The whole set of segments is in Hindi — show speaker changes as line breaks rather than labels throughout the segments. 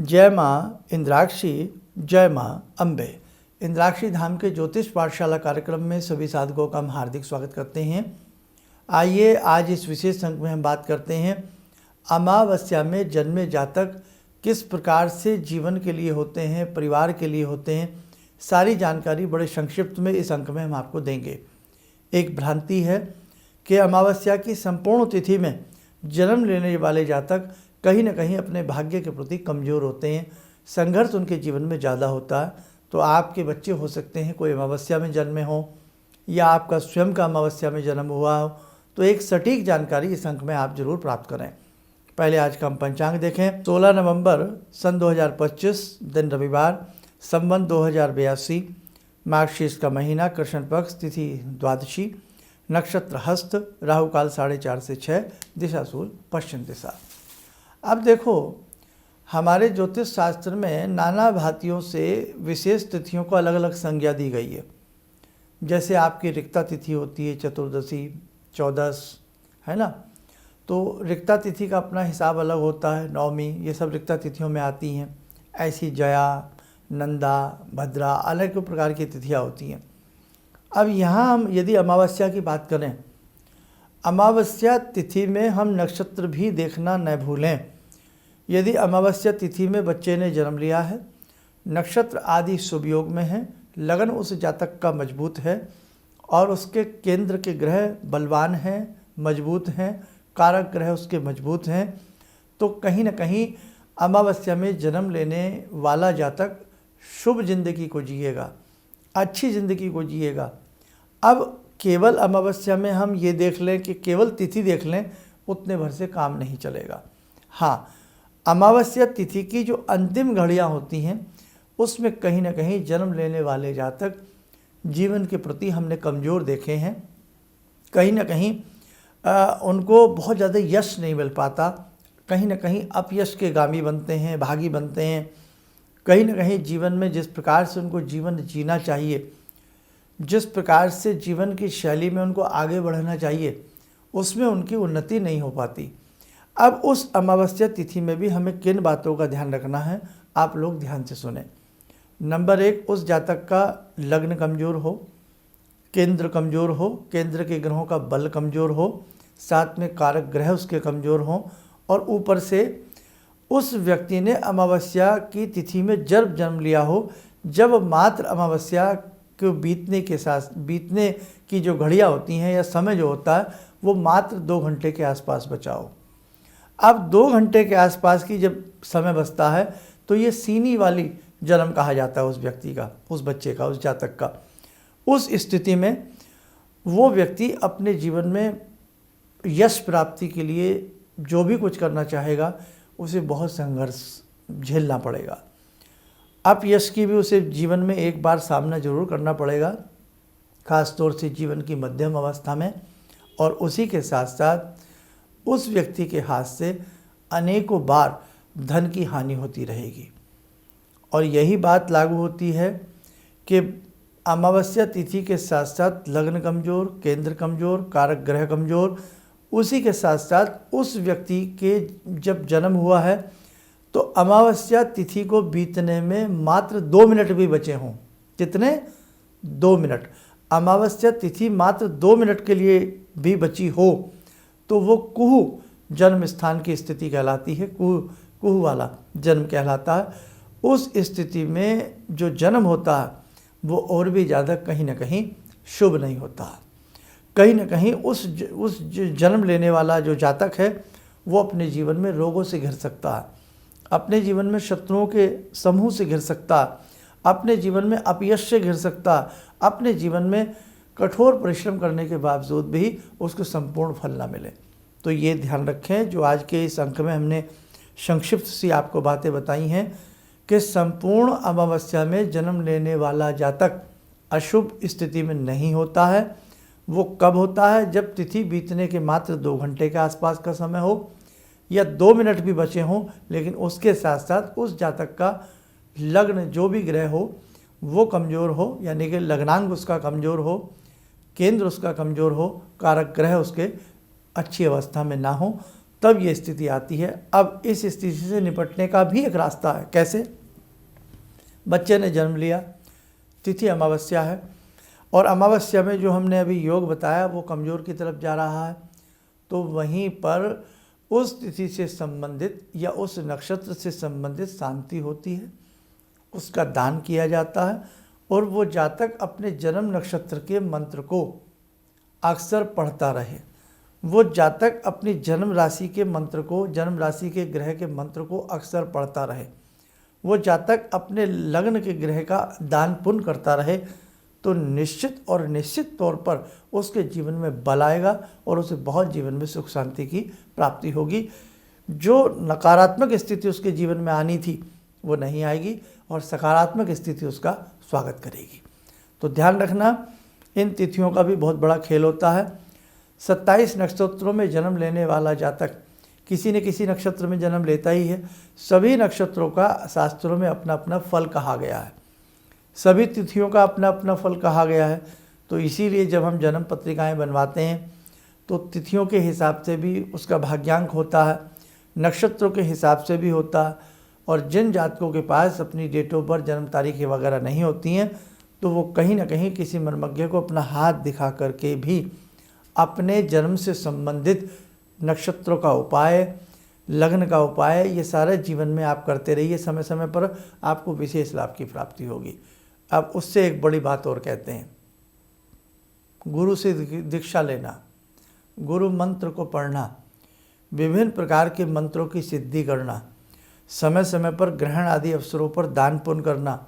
जय माँ इंद्राक्षी, जय माँ अम्बे। इंद्राक्षी धाम के ज्योतिष पाठशाला कार्यक्रम में सभी साधकों का हम हार्दिक स्वागत करते हैं। आइए आज इस विशेष अंक में हम बात करते हैं अमावस्या में जन्मे जातक किस प्रकार से जीवन के लिए होते हैं, परिवार के लिए होते हैं। सारी जानकारी बड़े संक्षिप्त में इस अंक में हम आपको देंगे। एक भ्रांति है कि अमावस्या की संपूर्ण तिथि में जन्म लेने वाले जातक कहीं न कहीं अपने भाग्य के प्रति कमज़ोर होते हैं, संघर्ष उनके जीवन में ज़्यादा होता है। तो आपके बच्चे हो सकते हैं कोई अमावस्या में जन्मे हों या आपका स्वयं का अमावस्या में जन्म हुआ हो, तो एक सटीक जानकारी इस अंक में आप जरूर प्राप्त करें। पहले आज का हम पंचांग देखें। 16 नवंबर सन 2025 दिन रविवार, संवत 2082, मार्गशीर्ष का महीना, कृष्ण पक्ष, तिथि द्वादशी, नक्षत्र हस्त, राहु काल 4:30 से 6, दिशा सूल पश्चिम दिशा। अब देखो, हमारे ज्योतिष शास्त्र में नाना भांतियों से विशेष तिथियों को अलग अलग संज्ञा दी गई है। जैसे आपकी रिक्ता तिथि होती है, चतुर्दशी, चौदस, है ना। तो रिक्ता तिथि का अपना हिसाब अलग होता है, नवमी, ये सब रिक्ता तिथियों में आती हैं। ऐसी जया, नंदा, भद्रा, अलग प्रकार की तिथियाँ होती हैं। अब यहाँ हम यदि अमावस्या की बात करें, अमावस्या तिथि में हम नक्षत्र भी देखना न भूलें। यदि अमावस्या तिथि में बच्चे ने जन्म लिया है, नक्षत्र आदि शुभ योग में है, लगन उस जातक का मजबूत है और उसके केंद्र के ग्रह बलवान हैं, मजबूत हैं, कारक ग्रह उसके मजबूत हैं, तो कहीं न कहीं अमावस्या में जन्म लेने वाला जातक शुभ जिंदगी को जिएगा, अच्छी ज़िंदगी को जिएगा। अब केवल अमावस्या में हम ये देख लें कि केवल तिथि देख लें, उतने भर से काम नहीं चलेगा। हाँ, अमावस्या तिथि की जो अंतिम घड़ियाँ होती हैं, उसमें कहीं ना कहीं जन्म लेने वाले जातक जीवन के प्रति हमने कमज़ोर देखे हैं। कहीं ना कहीं उनको बहुत ज़्यादा यश नहीं मिल पाता, कहीं ना कहीं अपयश के गामी बनते हैं, भागी बनते हैं। कहीं ना कहीं जीवन में जिस प्रकार से उनको जीवन जीना चाहिए, जिस प्रकार से जीवन की शैली में उनको आगे बढ़ना चाहिए, उसमें उनकी उन्नति नहीं हो पाती। अब उस अमावस्या तिथि में भी हमें किन बातों का ध्यान रखना है, आप लोग ध्यान से सुने। नंबर 1, उस जातक का लग्न कमज़ोर हो, केंद्र कमज़ोर हो, केंद्र के ग्रहों का बल कमज़ोर हो, साथ में कारक ग्रह उसके कमज़ोर हों, और ऊपर से उस व्यक्ति ने अमावस्या की तिथि में जब जन्म लिया हो, जब मात्र अमावस्या को बीतने की जो घड़ियाँ होती हैं या समय जो होता है, वो मात्र 2 घंटे के आसपास बचा हो। अब 2 घंटे के आसपास की जब समय बचता है, तो ये सीनी वाली जन्म कहा जाता है उस व्यक्ति का, उस बच्चे का, उस जातक का। उस स्थिति में वो व्यक्ति अपने जीवन में यश प्राप्ति के लिए जो भी कुछ करना चाहेगा, उसे बहुत संघर्ष झेलना पड़ेगा। अपयश की भी उसे जीवन में एक बार सामना जरूर करना पड़ेगा, खास तौर से जीवन की मध्यम अवस्था में। और उसी के साथ साथ उस व्यक्ति के हाथ से अनेकों बार धन की हानि होती रहेगी। और यही बात लागू होती है कि अमावस्या तिथि के साथ साथ लग्न कमज़ोर, केंद्र कमज़ोर, कारक ग्रह कमज़ोर, उसी के साथ साथ उस व्यक्ति के जब जन्म हुआ है तो अमावस्या तिथि को बीतने में मात्र 2 मिनट भी बचे हों। कितने? 2 मिनट। अमावस्या तिथि मात्र 2 मिनट के लिए भी बची हो तो वो कुहू जन्म स्थान की स्थिति कहलाती है, कुहू वाला जन्म कहलाता है। उस स्थिति में जो जन्म होता है वो और भी ज़्यादा कहीं ना कहीं शुभ नहीं होता। कहीं ना कहीं उस जन्म लेने वाला जो जातक है वो अपने जीवन में रोगों से घिर सकता है, अपने जीवन में शत्रुओं के समूह से घिर सकता, अपने जीवन में अपयश से घिर सकता, अपने जीवन में कठोर परिश्रम करने के बावजूद भी उसको संपूर्ण फल ना मिले। तो ये ध्यान रखें, जो आज के इस अंक में हमने संक्षिप्त सी आपको बातें बताई हैं कि संपूर्ण अमावस्या में जन्म लेने वाला जातक अशुभ स्थिति में नहीं होता है। वो कब होता है? जब तिथि बीतने के मात्र 2 घंटे के आसपास का समय हो या 2 मिनट भी बचे हों, लेकिन उसके साथ साथ उस जातक का लग्न जो भी ग्रह हो वो कमज़ोर हो, यानी कि लग्नांग उसका कमज़ोर हो, केंद्र उसका कमज़ोर हो, कारक ग्रह उसके अच्छी अवस्था में ना हो, तब ये स्थिति आती है। अब इस स्थिति से निपटने का भी एक रास्ता है। कैसे? बच्चे ने जन्म लिया, तिथि अमावस्या है, और अमावस्या में जो हमने अभी योग बताया वो कमज़ोर की तरफ जा रहा है, तो वहीं पर उस तिथि से संबंधित या उस नक्षत्र से संबंधित शांति होती है, उसका दान किया जाता है, और वो जातक अपने जन्म नक्षत्र के मंत्र को अक्सर पढ़ता रहे, वो जातक अपनी जन्म राशि के मंत्र को, जन्म राशि के ग्रह के मंत्र को अक्सर पढ़ता रहे, वो जातक अपने लग्न के ग्रह का दान पुण्य करता रहे, तो निश्चित और निश्चित तौर पर उसके जीवन में बल आएगा और उसे बहुत जीवन में सुख शांति की प्राप्ति होगी। जो नकारात्मक स्थिति उसके जीवन में आनी थी वो नहीं आएगी और सकारात्मक स्थिति उसका स्वागत करेगी। तो ध्यान रखना, इन तिथियों का भी बहुत बड़ा खेल होता है। 27 नक्षत्रों में जन्म लेने वाला जातक किसी न किसी नक्षत्र में जन्म लेता ही है। सभी नक्षत्रों का शास्त्रों में अपना अपना फल कहा गया है, सभी तिथियों का अपना अपना फल कहा गया है। तो इसीलिए जब हम जन्म पत्रिकाएं बनवाते हैं तो तिथियों के हिसाब से भी उसका भाग्यांक होता है, नक्षत्रों के हिसाब से भी होता है। और जिन जातकों के पास अपनी डेट ऑफ बर्थ, जन्म तारीखें वगैरह नहीं होती हैं, तो वो कहीं ना कहीं किसी मर्मज्ञ को अपना हाथ दिखा करके भी अपने जन्म से संबंधित नक्षत्रों का उपाय, लग्न का उपाय, ये सारे जीवन में आप करते रहिए। समय समय पर आपको विशेष लाभ की प्राप्ति होगी। अब उससे एक बड़ी बात और कहते हैं, गुरु से दीक्षा लेना, गुरु मंत्र को पढ़ना, विभिन्न प्रकार के मंत्रों की सिद्धि करना, समय समय पर ग्रहण आदि अवसरों पर दान पुण्य करना,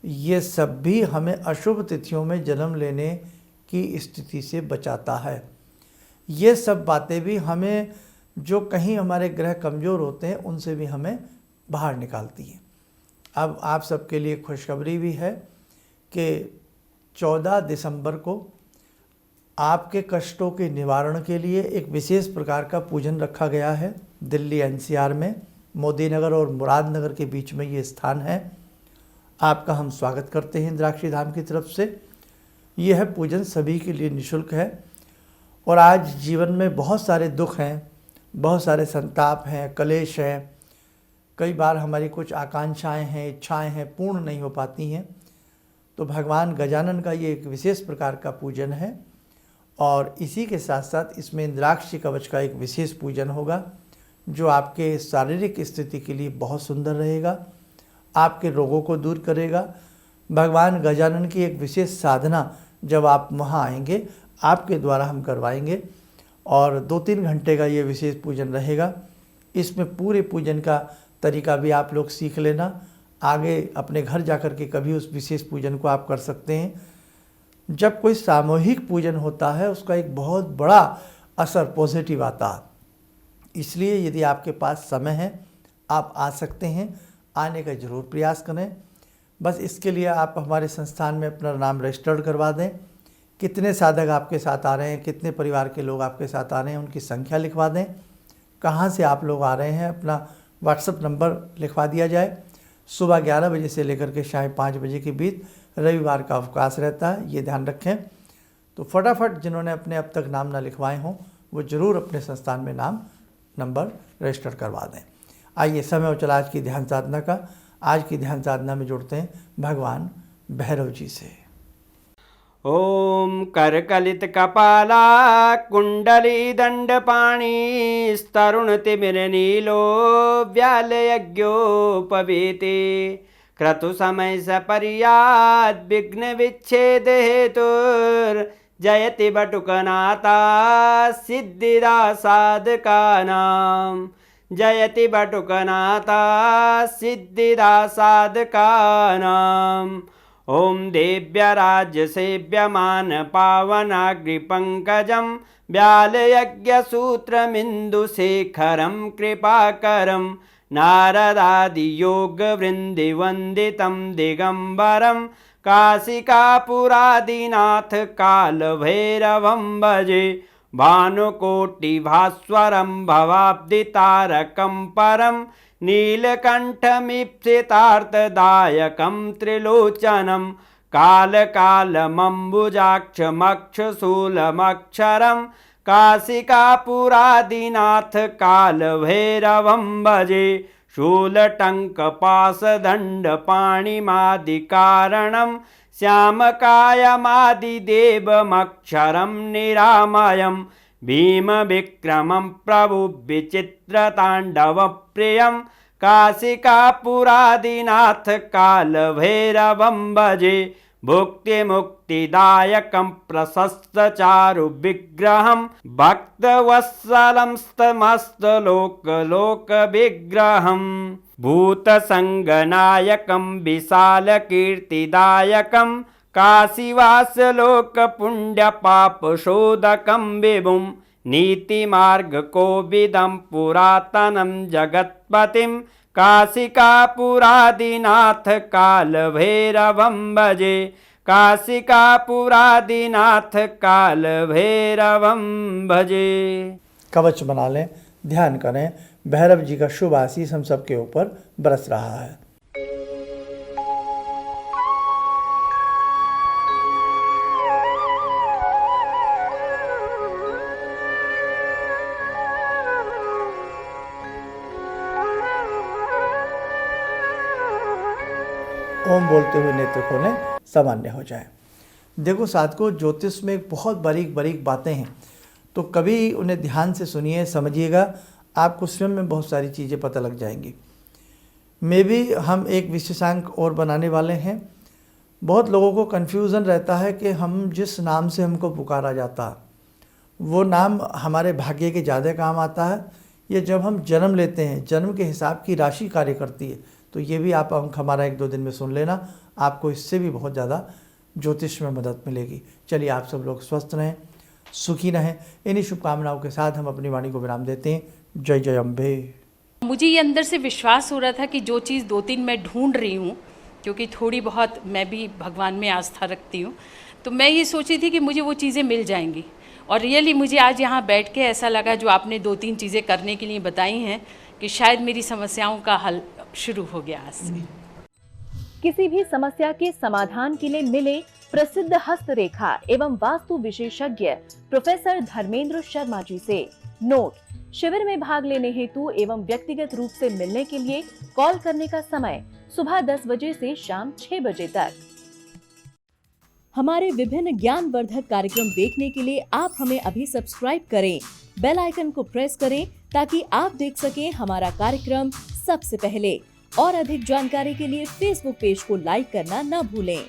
ये सब भी हमें अशुभ तिथियों में जन्म लेने की स्थिति से बचाता है। ये सब बातें भी हमें, जो कहीं हमारे ग्रह कमज़ोर होते हैं, उनसे भी हमें बाहर निकालती हैं। अब आप सबके लिए खुशखबरी भी है कि 14 दिसंबर को आपके कष्टों के निवारण के लिए एक विशेष प्रकार का पूजन रखा गया है। दिल्ली NCR में मोदी नगर और मुरादनगर के बीच में ये स्थान है। आपका हम स्वागत करते हैं इंद्राक्षी धाम की तरफ से। यह पूजन सभी के लिए निःशुल्क है। और आज जीवन में बहुत सारे दुख हैं, बहुत सारे संताप हैं, कलेश हैं, कई बार हमारी कुछ आकांक्षाएं हैं, इच्छाएं हैं, पूर्ण नहीं हो पाती हैं। तो भगवान गजानन का ये एक विशेष प्रकार का पूजन है। और इसी के साथ साथ इसमें इंद्राक्षी कवच का एक विशेष पूजन होगा, जो आपके शारीरिक स्थिति के लिए बहुत सुंदर रहेगा, आपके रोगों को दूर करेगा। भगवान गजानन की एक विशेष साधना जब आप वहाँ आएंगे, आपके द्वारा हम करवाएंगे, और 2-3 घंटे का ये विशेष पूजन रहेगा। इसमें पूरे पूजन का तरीका भी आप लोग सीख लेना, आगे अपने घर जाकर के कभी उस विशेष पूजन को आप कर सकते हैं। जब कोई सामूहिक पूजन होता है उसका एक बहुत बड़ा असर पॉजिटिव आता है। इसलिए यदि आपके पास समय है आप आ सकते हैं, आने का ज़रूर प्रयास करें। बस इसके लिए आप हमारे संस्थान में अपना नाम रजिस्टर्ड करवा दें। कितने साधक आपके साथ आ रहे हैं, कितने परिवार के लोग आपके साथ आ रहे हैं, उनकी संख्या लिखवा दें। कहाँ से आप लोग आ रहे हैं, अपना व्हाट्सएप नंबर लिखवा दिया जाए। सुबह 11 बजे से लेकर के शाम 5 बजे के बीच रविवार का अवकाश रहता है, ये ध्यान रखें। तो फटाफट जिन्होंने अपने अब तक नाम ना लिखवाए हों वो ज़रूर अपने संस्थान में नाम नंबर रजिस्टर करवा दें। आइए समय हो चला आज की ध्यान साधना का। आज की ध्यान साधना में जुड़ते हैं भगवान भैरव जी से।
ओम करकलित कपाला कुंडली दंडपाणी स्तरुण तिमिर नीलो व्याल यज्ञोपवीते क्रतु समय सपर्याद विघ्न विच्छेद हेतुर जयति बटुकनाथा सिद्धिदा साधकानां जयति बटुकनाथा सिद्धिदा साधकानां। ओम देव्य राज्य सेव्यमान पावनाग्रिपंकजं व्यालयज्ञसूत्रमिन्दुशेखरं कृपाकरं नारदादियोगवृन्दिवन्दितं दिगम्बरं काशिकापुरादिनाथ कालभैरवं भजे भानुकोटिभास्वरं भवाब्दितारकं परं नीलकण्ठमीप्सितार्थदायकं त्रिलोचनं कालकालमम्बुजाक्षमक्षशूलमक्षरं काशिकापुरादिनाथ कालभैरवं भजे शूलटङ्कपाशदण्डपाणिमादिकारणं श्यामकायमादिदेवमक्षरं निरामयं भीमविक्रमं प्रभुविचित्रताण्डवप्रियं काशिकापुरादिनाथ कालभैरवं भजे भुक्तिमुक्तिदायकं प्रशस्तचारुविग्रहं भक्तवत्सलं स्तमस्तलोकलोकविग्रहं भूतसङ्गनायकं विशालकीर्तिदायकं काशीवासलोकपुण्यपापशोधकं विभुं नीतिमार्गकोविदं पुरातनं जगत्पतिं काशिकापुरादिनाथ कालभैरवं भजे काशिकापुरादिनाथ कालभैरवं भजे।
कवच बना लें, ध्यान करें, भैरव जी का शुभ आशीष हम सबके ऊपर बरस रहा है। ओम बोलते हुए नेत्र खोलें, सामान्य हो जाए। देखो साथियों, ज्योतिष में बहुत बारीक बारीक बातें हैं, तो कभी उन्हें ध्यान से सुनिए, समझिएगा, आपको स्वयं में बहुत सारी चीज़ें पता लग जाएंगी। मे भी हम एक विशेषांक और बनाने वाले हैं। बहुत लोगों को कन्फ्यूज़न रहता है कि हम जिस नाम से हमको पुकारा जाता है वो नाम हमारे भाग्य के ज़्यादा काम आता है, या जब हम जन्म लेते हैं जन्म के हिसाब की राशि कार्य करती है। तो ये भी आप अंक हमारा 1-2 दिन में सुन लेना, आपको इससे भी बहुत ज़्यादा ज्योतिष में मदद मिलेगी। चलिए, आप सब लोग स्वस्थ रहें, सुखी रहें। इन्हीं शुभकामनाओं के साथ हम अपनी वाणी को विराम देते हैं। जय जय अम्बे।
मुझे ये अंदर से विश्वास हो रहा था कि जो चीज़ 2-3 मैं ढूंढ रही हूँ, क्योंकि थोड़ी बहुत मैं भी भगवान में आस्था रखती हूँ, तो मैं ये सोची थी कि मुझे वो चीज़ें मिल जाएंगी। और रियली मुझे आज यहाँ बैठ के ऐसा लगा, जो आपने 2-3 चीज़ें करने के लिए बताई हैं, कि शायद मेरी समस्याओं का हल शुरू हो गया आज से।
किसी भी समस्या के समाधान के लिए मिले प्रसिद्ध हस्तरेखा एवं वास्तु विशेषज्ञ प्रोफेसर धर्मेंद्र शर्मा जी से। नोट: शिविर में भाग लेने हेतु एवं व्यक्तिगत रूप से मिलने के लिए कॉल करने का समय सुबह 10 बजे से शाम 6 बजे तक। हमारे विभिन्न ज्ञानवर्धक कार्यक्रम देखने के लिए आप हमें अभी सब्सक्राइब करें, बेल आइकन को प्रेस करें ताकि आप देख सकें हमारा कार्यक्रम सबसे पहले। और अधिक जानकारी के लिए फेसबुक पेज को लाइक करना न भूलें।